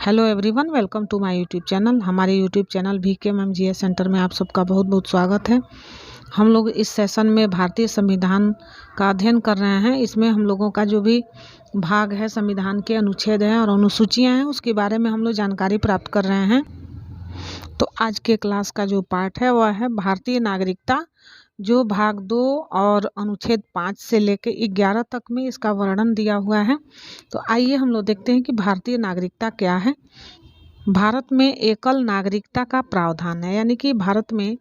Hello everyone, welcome to my YouTube channel. हमारे YouTube channel VKMGS center में आप सबका बहुत बहुत स्वागत है। हम लोग इस सेशन में भारतीय संविधान का अध्ययन कर रहे हैं। इसमें हम लोगों का जो भी भाग है, संविधान के अनुच्छेद हैं और अनुसूचियां हैं, उसके बारे में हम लोग जानकारी प्राप्त कर रहे हैं। तो आज के क्लास का जो पार्ट है वह है भारतीय नागरिकता, जो भाग 2 और अनुच्छेद 5 से लेकर 11 तक में इसका वर्णन दिया हुआ है। तो आइए हम लोग देखते हैं कि भारतीय नागरिकता क्या है। भारत में एकल नागरिकता का प्रावधान है, यानी कि भारत में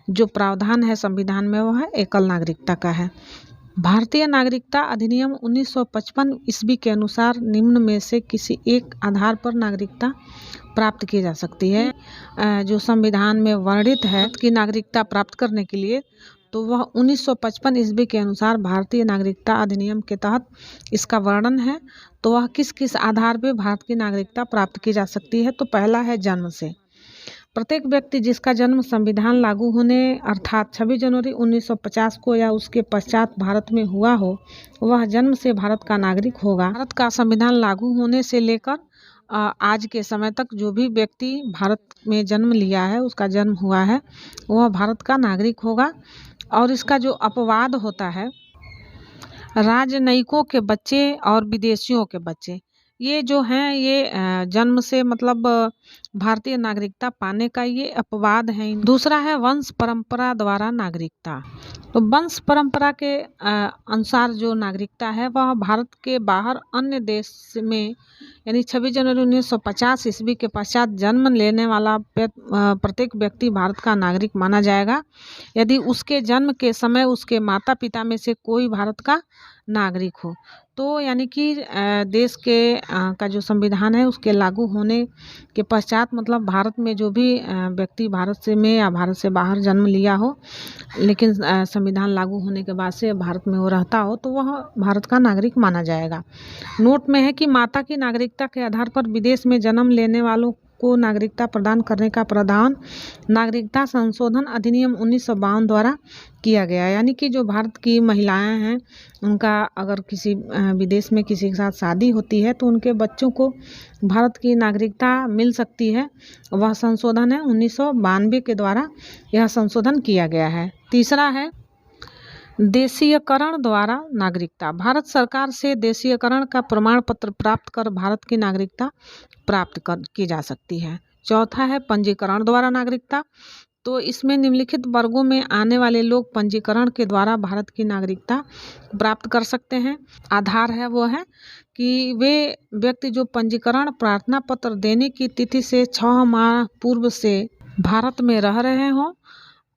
जो प्रावधान है संविधान में वह है एकल नागरिकता का है। भारतीय नागरिकता अधिनियम 1955 ईस्वी के अनुसार निम्न में से किसी एक आधार पर नागरिकता प्राप्त की जा सकती है। जो संविधान में वर्णित है कि नागरिकता प्राप्त करने के लिए, तो वह 1955 ईस्वी के अनुसार भारतीय नागरिकता अधिनियम के तहत इसका वर्णन है। तो वह किस किस आधार पर भारत की नागरिकता प्राप्त की जा सकती है। तो पहला है जन्म से। प्रत्येक व्यक्ति जिसका जन्म संविधान लागू होने अर्थात 26 जनवरी 1950 को या उसके पश्चात भारत में हुआ हो, वह जन्म से भारत का नागरिक होगा। भारत का संविधान लागू होने से लेकर आज के समय तक जो भी व्यक्ति भारत में जन्म लिया है, उसका जन्म हुआ है, वह भारत का नागरिक होगा। और इसका जो अपवाद होता है, राजनयिकों के बच्चे और विदेशियों के बच्चे, ये जो हैं ये जन्म से मतलब भारतीय नागरिकता पाने का ये अपवाद है। दूसरा है वंश परंपरा द्वारा नागरिकता। तो वंश परंपरा के अनुसार जो नागरिकता है वह भारत के बाहर अन्य देश में, यानी 26 जनवरी 1950 ईस्वी के पश्चात जन्म लेने वाला प्रत्येक व्यक्ति भारत का नागरिक माना जाएगा, यदि उसके जन्म के समय उसके माता पिता में से कोई भारत का नागरिक हो। तो यानी कि देश के का जो संविधान है उसके लागू होने के पश्चात, मतलब भारत में जो भी व्यक्ति भारत से में या भारत से बाहर जन्म लिया हो, लेकिन संविधान लागू होने के बाद से भारत में वो रहता हो, तो वह भारत का नागरिक माना जाएगा। नोट में है कि माता की नागरिकता के आधार पर विदेश में जन्म लेने वालों को नागरिकता प्रदान करने का प्रावधान नागरिकता संशोधन अधिनियम 1952 द्वारा किया गया। यानी कि जो भारत की महिलाएं हैं, उनका अगर किसी विदेश में किसी के साथ शादी होती है तो उनके बच्चों को भारत की नागरिकता मिल सकती है। वह संशोधन है 1992 के द्वारा यह संशोधन किया गया है। तीसरा है देशीयकरण द्वारा नागरिकता। भारत सरकार से देशीयकरण का प्रमाण पत्र प्राप्त कर भारत की नागरिकता प्राप्त की जा सकती है। चौथा है पंजीकरण द्वारा नागरिकता। तो इसमें निम्नलिखित वर्गों में आने वाले लोग पंजीकरण के द्वारा भारत की नागरिकता प्राप्त कर सकते हैं। आधार है वो है कि वे व्यक्ति जो पंजीकरण प्रार्थना पत्र देने की तिथि से 6 माह पूर्व से भारत में रह रहे हों।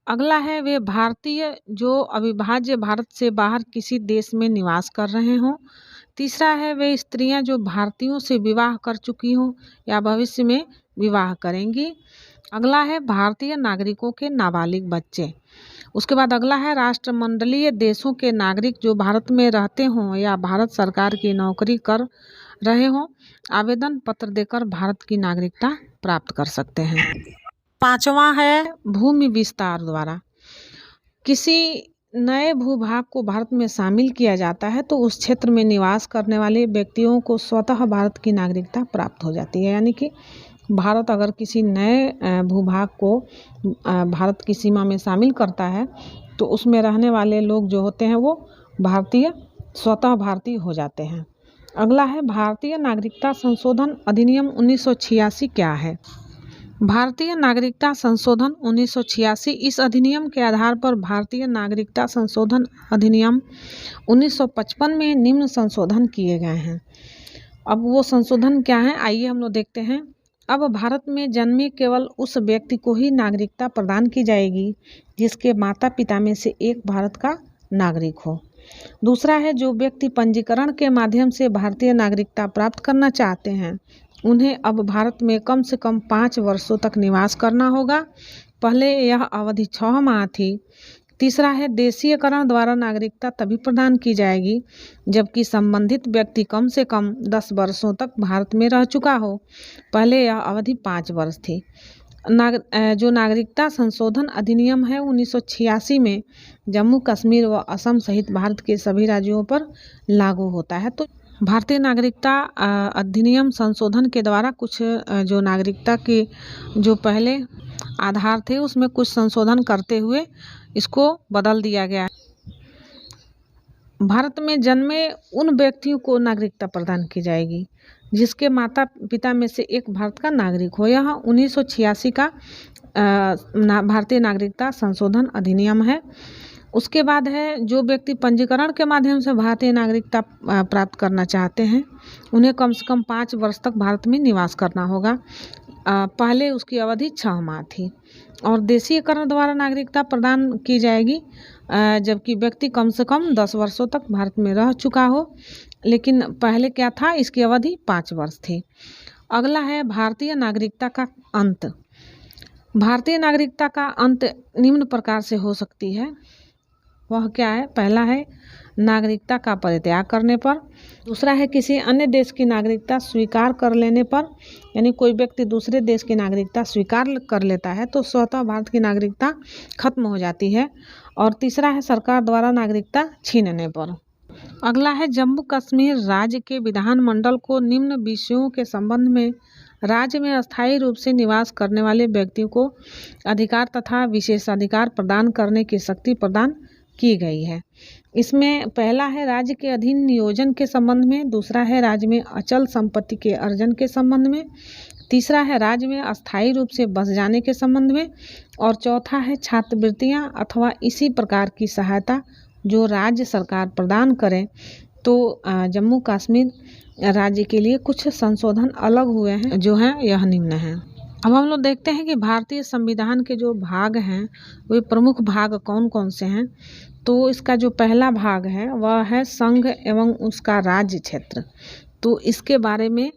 अगला है वे भारतीय जो अविभाज्य भारत से बाहर किसी देश में निवास कर रहे हों। तीसरा है वे स्त्रियां जो भारतीयों से विवाह कर चुकी हों या भविष्य में विवाह करेंगी। अगला है भारतीय नागरिकों के नाबालिग बच्चे। उसके बाद अगला है राष्ट्रमंडलीय देशों के नागरिक जो भारत में रहते हों या भारत सरकार की नौकरी कर रहे हों, आवेदन पत्र देकर भारत की नागरिकता प्राप्त कर सकते हैं। पांचवा है भूमि विस्तार द्वारा। किसी नए भूभाग को भारत में शामिल किया जाता है तो उस क्षेत्र में निवास करने वाले व्यक्तियों को स्वतः भारत की नागरिकता प्राप्त हो जाती है। यानी कि भारत अगर किसी नए भूभाग को भारत की सीमा में शामिल करता है तो उसमें रहने वाले लोग जो होते हैं वो स्वतः भारतीय हो जाते हैं। अगला है भारतीय नागरिकता संशोधन अधिनियम 1986 क्या है। भारतीय नागरिकता संशोधन 1986, इस अधिनियम के आधार पर भारतीय नागरिकता संशोधन अधिनियम 1955 में निम्न संशोधन किए गए हैं। अब वो संशोधन क्या है, आइए हम लोग देखते हैं। अब भारत में जन्मे केवल उस व्यक्ति को ही नागरिकता प्रदान की जाएगी जिसके माता पिता में से एक भारत का नागरिक हो। दूसरा है जो व्यक्ति पंजीकरण के माध्यम से भारतीय नागरिकता प्राप्त करना चाहते हैं, उन्हें अब भारत में कम से कम 5 वर्षों तक निवास करना होगा। पहले यह अवधि 6 माह थी। तीसरा है देशीयकरण द्वारा नागरिकता तभी प्रदान की जाएगी जबकि संबंधित व्यक्ति कम से कम 10 वर्षों तक भारत में रह चुका हो। पहले यह अवधि 5 वर्ष थी। जो नागरिकता संशोधन अधिनियम है 1986 में जम्मू कश्मीर व असम सहित भारत के सभी राज्यों पर लागू होता है। तो भारतीय नागरिकता अधिनियम संशोधन के द्वारा कुछ जो नागरिकता के जो पहले आधार थे उसमें कुछ संशोधन करते हुए इसको बदल दिया गया। भारत में जन्मे उन व्यक्तियों को नागरिकता प्रदान की जाएगी जिसके माता पिता में से एक भारत का नागरिक हो। यह 1986 का भारतीय नागरिकता संशोधन अधिनियम है। उसके बाद है जो व्यक्ति पंजीकरण के माध्यम से भारतीय नागरिकता प्राप्त करना चाहते हैं उन्हें कम से कम 5 वर्ष तक भारत में निवास करना होगा। पहले उसकी अवधि 6 माह थी। और देशीयकरण द्वारा नागरिकता प्रदान की जाएगी जबकि व्यक्ति कम से कम 10 वर्षों तक भारत में रह चुका हो, लेकिन पहले क्या था, इसकी अवधि 5 वर्ष थी। अगला है भारतीय नागरिकता का अंत। भारतीय नागरिकता का अंत निम्न प्रकार से हो सकती है। वह क्या है? पहला है नागरिकता का परित्याग करने पर। दूसरा है किसी अन्य देश की नागरिकता स्वीकार कर लेने पर, यानी कोई व्यक्ति दूसरे देश की नागरिकता स्वीकार कर लेता है तो स्वतः भारत की नागरिकता खत्म हो जाती है। और तीसरा है सरकार द्वारा नागरिकता छीनने पर। अगला है जम्मू कश्मीर राज्य के विधानमंडल को निम्न विषयों के संबंध में राज्य में अस्थायी रूप से निवास करने वाले व्यक्तियों को अधिकार तथा विशेषाधिकार प्रदान करने की शक्ति प्रदान की गई है। इसमें पहला है राज्य के अधीन नियोजन के संबंध में, दूसरा है राज्य में अचल संपत्ति के अर्जन के संबंध में, तीसरा है राज्य में अस्थायी रूप से बस जाने के संबंध में, और चौथा है छात्रवृत्तियां अथवा इसी प्रकार की सहायता जो राज्य सरकार प्रदान करे। तो जम्मू कश्मीर राज्य के लिए कुछ संशोधन अलग हुए हैं जो हैं यह निम्न हैं। अब हम लोग देखते हैं कि भारतीय संविधान के जो भाग हैं वे प्रमुख भाग कौन कौन से हैं। तो इसका जो पहला भाग है वह है संघ एवं उसका राज्य क्षेत्र। तो इसके बारे में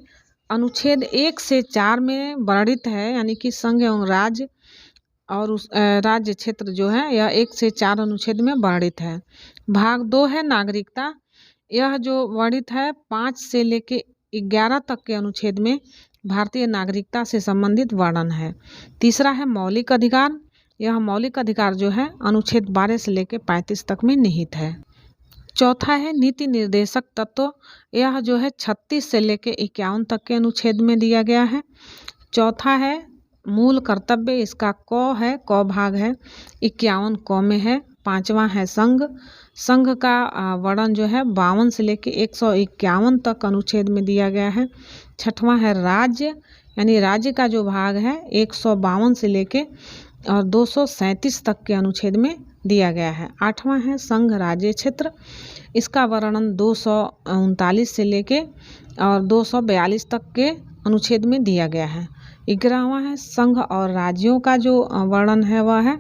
अनुच्छेद 1 से 4 में वर्णित है, यानी कि संघ एवं राज्य और उस राज्य क्षेत्र जो है यह 1 से 4 अनुच्छेद में वर्णित है। भाग 2 है नागरिकता। यह जो वर्णित है 5 से लेके 11 तक के अनुच्छेद में भारतीय नागरिकता से संबंधित वर्णन है। तीसरा है मौलिक अधिकार। यह मौलिक अधिकार जो है अनुच्छेद 12 से लेके 35 तक में निहित है। चौथा है नीति निर्देशक तत्व। यह जो है 36 से लेके 51 तक के अनुच्छेद में दिया गया है। चौथा है मूल कर्तव्य। इसका क भाग है 51 क में है। पांचवा है संघ। संघ का वर्णन जो है 52 से लेके 151 तक अनुच्छेद में दिया गया है। छठवां है राज्य, यानी राज्य का जो भाग है 152 से लेके और 237 तक के अनुच्छेद में दिया गया है। आठवां है संघ राज्य क्षेत्र। इसका वर्णन 239 से लेके और 242 तक के अनुच्छेद में दिया गया है। 11वां है संघ और राज्यों का जो वर्णन है वह है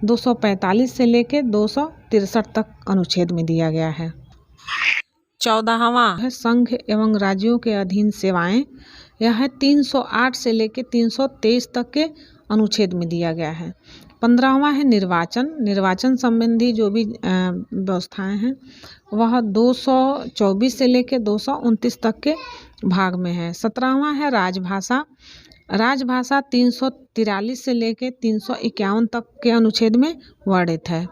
245 से लेके 263 तक अनुच्छेद में दिया गया है। 14वां है संघ एवं राज्यों के अधीन सेवाएं। यह है 308 से लेके 323 तक के अनुच्छेद में दिया गया है। 15वां है निर्वाचन संबंधी जो भी व्यवस्थाएं हैं वह 224 से लेके 229 तक के भाग में है। 17वां है राजभाषा। राजभाषा 343 से लेके 351 तक के अनुच्छेद में वर्णित है।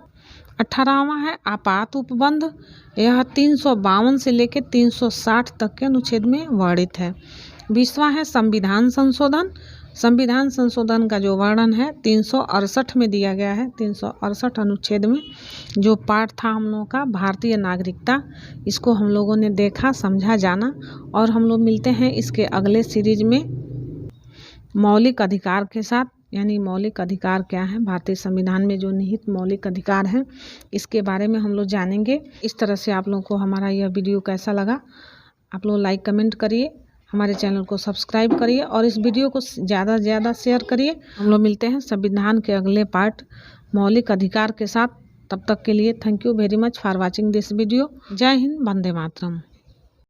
18वां है आपात उपबंध। यह 352 से लेके 360 तक के अनुच्छेद में वर्णित है। 20वां है संविधान संशोधन। संविधान संशोधन का जो वर्णन है 368 में दिया गया है। 368 अनुच्छेद में जो पार्ट था हम लोगों का भारतीय नागरिकता, इसको हम लोगों ने देखा, समझा, जाना। और हम लोग मिलते हैं इसके अगले सीरीज में मौलिक अधिकार के साथ, यानी मौलिक अधिकार क्या है, भारतीय संविधान में जो निहित मौलिक अधिकार हैं इसके बारे में हम लोग जानेंगे। इस तरह से आप लोगों को हमारा यह वीडियो कैसा लगा आप लोग लाइक कमेंट करिए, हमारे चैनल को सब्सक्राइब करिए और इस वीडियो को ज़्यादा से ज़्यादा शेयर करिए। हम लोग मिलते हैं संविधान के अगले पार्ट मौलिक अधिकार के साथ। तब तक के लिए thank you very much for watching this video. जय हिंद, वंदे मातरम।